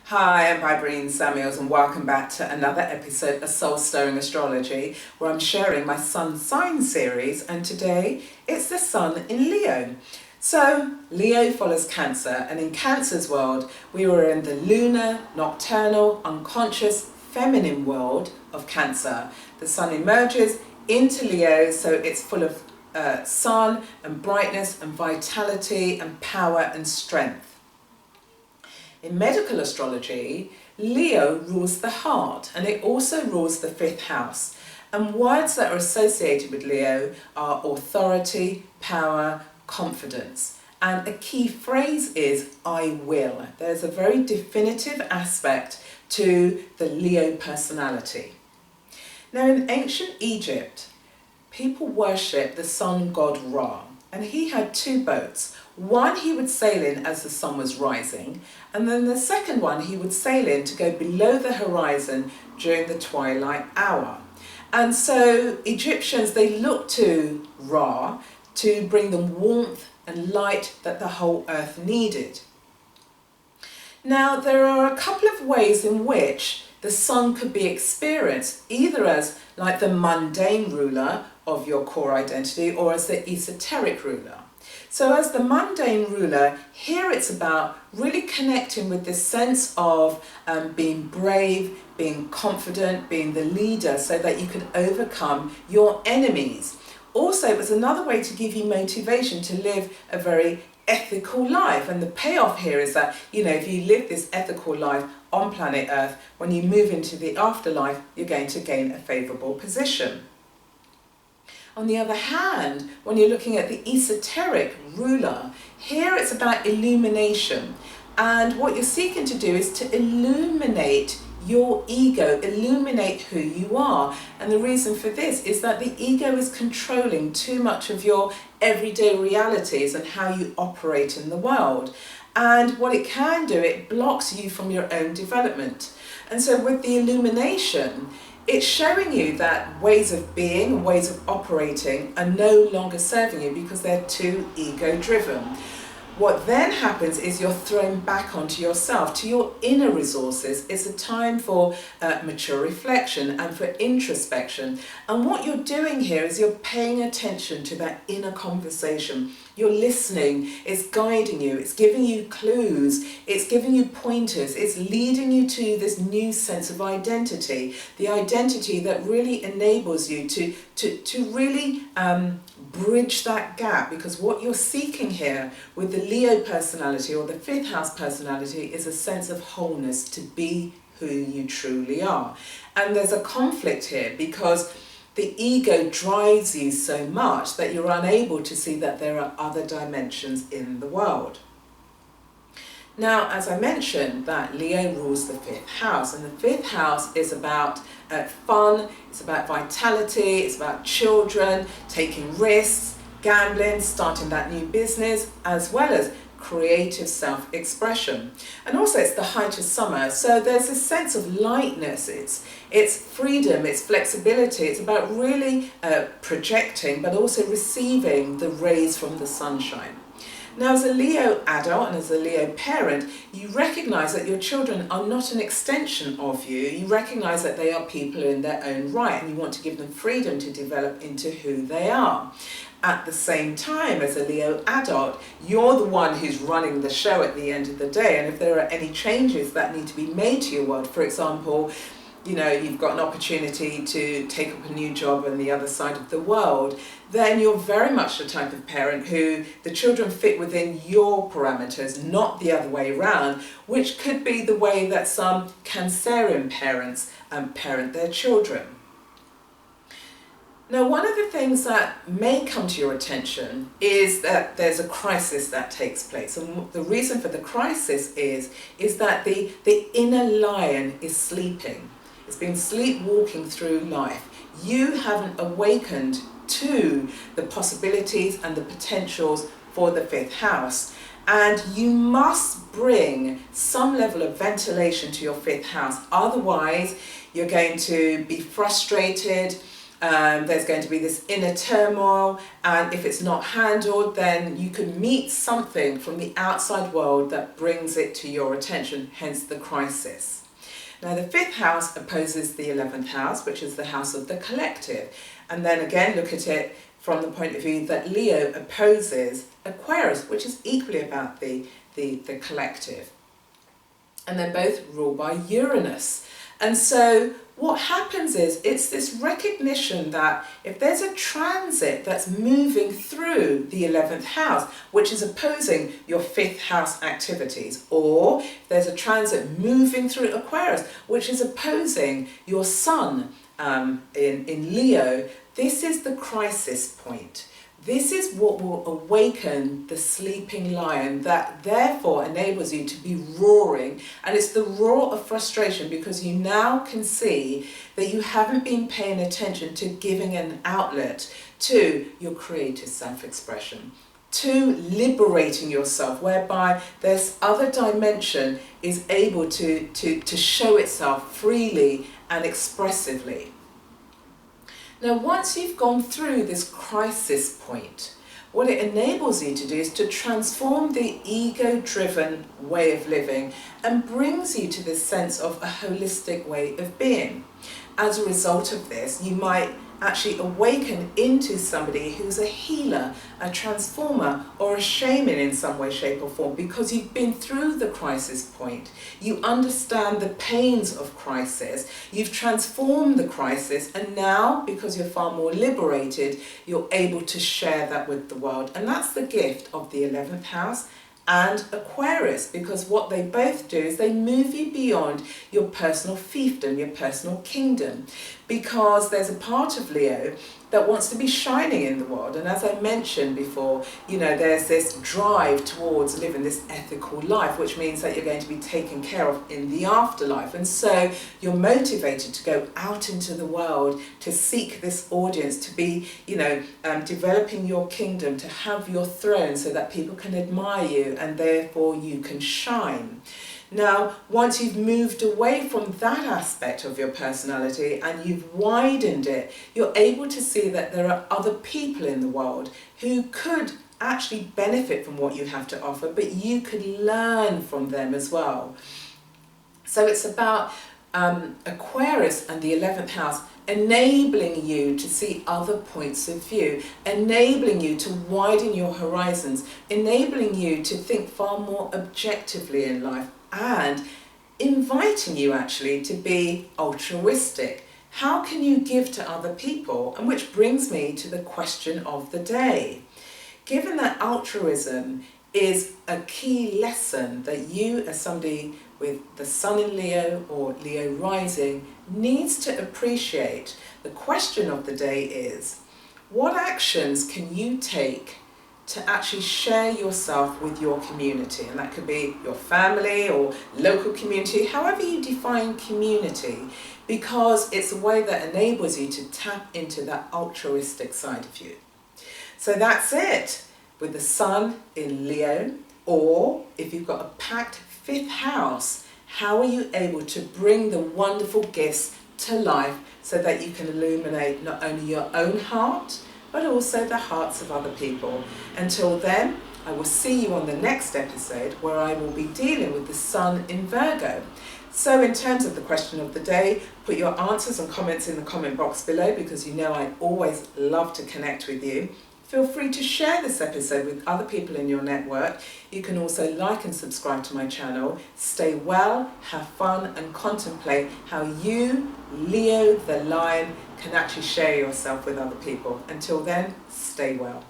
Hi, I'm Vibreen Samuels and welcome back to another episode of Soul Stirring Astrology, where I'm sharing my Sun sign series, and today it's the Sun in Leo. So Leo follows Cancer, and in Cancer's world we were in the lunar, nocturnal, unconscious, feminine world of Cancer. The Sun emerges into Leo, so it's full of sun and brightness and vitality and power and strength. In medical astrology, Leo rules the heart, and it also rules the fifth house. And words that are associated with Leo are authority, power, confidence. And a key phrase is I will. There's a very definitive aspect to the Leo personality. Now, in ancient Egypt, people worship the sun god Ra, and he had two boats. One he would sail in as the sun was rising, and then the second one he would sail in to go below the horizon during the twilight hour. And so Egyptians, they looked to Ra to bring them warmth and light that the whole earth needed. Now, there are a couple of ways in which the sun could be experienced, either as like the mundane ruler of your core identity or as the esoteric ruler. So as the mundane ruler, here it's about really connecting with this sense of being brave, being confident, being the leader so that you can overcome your enemies. Also, it was another way to give you motivation to live a very ethical life. And the payoff here is that, if you live this ethical life on planet Earth, when you move into the afterlife, you're going to gain a favourable position. On the other hand, when you're looking at the esoteric ruler, here it's about illumination. And what you're seeking to do is to illuminate your ego, illuminate who you are. And the reason for this is that the ego is controlling too much of your everyday realities and how you operate in the world. And what it can do, it blocks you from your own development. And so with the illumination, it's showing you that ways of being and ways of operating are no longer serving you because they're too ego-driven. What then happens is you're thrown back onto yourself, to your inner resources. It's a time for mature reflection and for introspection. And what you're doing here is you're paying attention to that inner conversation. You're listening, it's guiding you, it's giving you clues, it's giving you pointers, it's leading you to this new sense of identity, the identity that really enables you to really bridge that gap, because what you're seeking here with the Leo personality or the fifth house personality is a sense of wholeness, to be who you truly are. And there's a conflict here because the ego drives you so much that you're unable to see that there are other dimensions in the world. Now, as I mentioned, that Leo rules the fifth house, and the fifth house is about fun, it's about vitality, it's about children, taking risks, gambling, starting that new business, as well as creative self-expression. And also it's the height of summer, so there's a sense of lightness, it's freedom, it's flexibility, it's about really projecting but also receiving the rays from the sunshine. Now, as a Leo adult and as a Leo parent, you recognise that your children are not an extension of you. You recognise that they are people in their own right, and you want to give them freedom to develop into who they are. At the same time, as a Leo adult, you're the one who's running the show at the end of the day. And if there are any changes that need to be made to your world, for example, you've got an opportunity to take up a new job on the other side of the world, then you're very much the type of parent who the children fit within your parameters, not the other way around, which could be the way that some Cancerian parents parent their children. Now, one of the things that may come to your attention is that there's a crisis that takes place. And the reason for the crisis is that the inner lion is sleeping. It's been sleepwalking through life. You haven't awakened to the possibilities and the potentials for the fifth house. And you must bring some level of ventilation to your fifth house. Otherwise, you're going to be frustrated. There's going to be this inner turmoil, and if it's not handled, then you can meet something from the outside world that brings it to your attention, hence the crisis. Now, the 5th house opposes the 11th house, which is the house of the collective. And then again, look at it from the point of view that Leo opposes Aquarius, which is equally about the collective. And they're both ruled by Uranus. And so what happens is it's this recognition that if there's a transit that's moving through the 11th house, which is opposing your 5th house activities, or if there's a transit moving through Aquarius, which is opposing your sun in Leo, this is the crisis point. This is what will awaken the sleeping lion that therefore enables you to be roaring. And it's the roar of frustration because you now can see that you haven't been paying attention to giving an outlet to your creative self-expression, to liberating yourself, whereby this other dimension is able to show itself freely and expressively. Now, once you've gone through this crisis point, what it enables you to do is to transform the ego-driven way of living and brings you to this sense of a holistic way of being. As a result of this, you might actually awaken into somebody who's a healer, a transformer, or a shaman in some way, shape or form, because you've been through the crisis point. You understand the pains of crisis, you've transformed the crisis, and now, because you're far more liberated, you're able to share that with the world. And that's the gift of the 11th house and Aquarius, because what they both do is they move you beyond your personal fiefdom, your personal kingdom, because there's a part of Leo that wants to be shining in the world. And as I mentioned before, you know, there's this drive towards living this ethical life, which means that you're going to be taken care of in the afterlife. And so you're motivated to go out into the world, to seek this audience, to be, you know, developing your kingdom, to have your throne so that people can admire you and therefore you can shine. Now, once you've moved away from that aspect of your personality and you've widened it, you're able to see that there are other people in the world who could actually benefit from what you have to offer, but you could learn from them as well. So it's about Aquarius and the 11th house enabling you to see other points of view, enabling you to widen your horizons, enabling you to think far more objectively in life, and inviting you actually to be altruistic. How can you give to other people? And which brings me to the question of the day. Given that altruism is a key lesson that you, as somebody with the sun in Leo or Leo rising, needs to appreciate, the question of the day is, what actions can you take to actually share yourself with your community? And that could be your family or local community, however you define community, because it's a way that enables you to tap into that altruistic side of you. So that's it with the sun in Leo, or if you've got a packed 5th house, how are you able to bring the wonderful gifts to life so that you can illuminate not only your own heart, but also the hearts of other people. Until then, I will see you on the next episode where I will be dealing with the sun in Virgo. So in terms of the question of the day, put your answers and comments in the comment box below, because you know I always love to connect with you. Feel free to share this episode with other people in your network. You can also like and subscribe to my channel. Stay well, have fun, and contemplate how you, Leo the Lion, can actually share yourself with other people. Until then, stay well.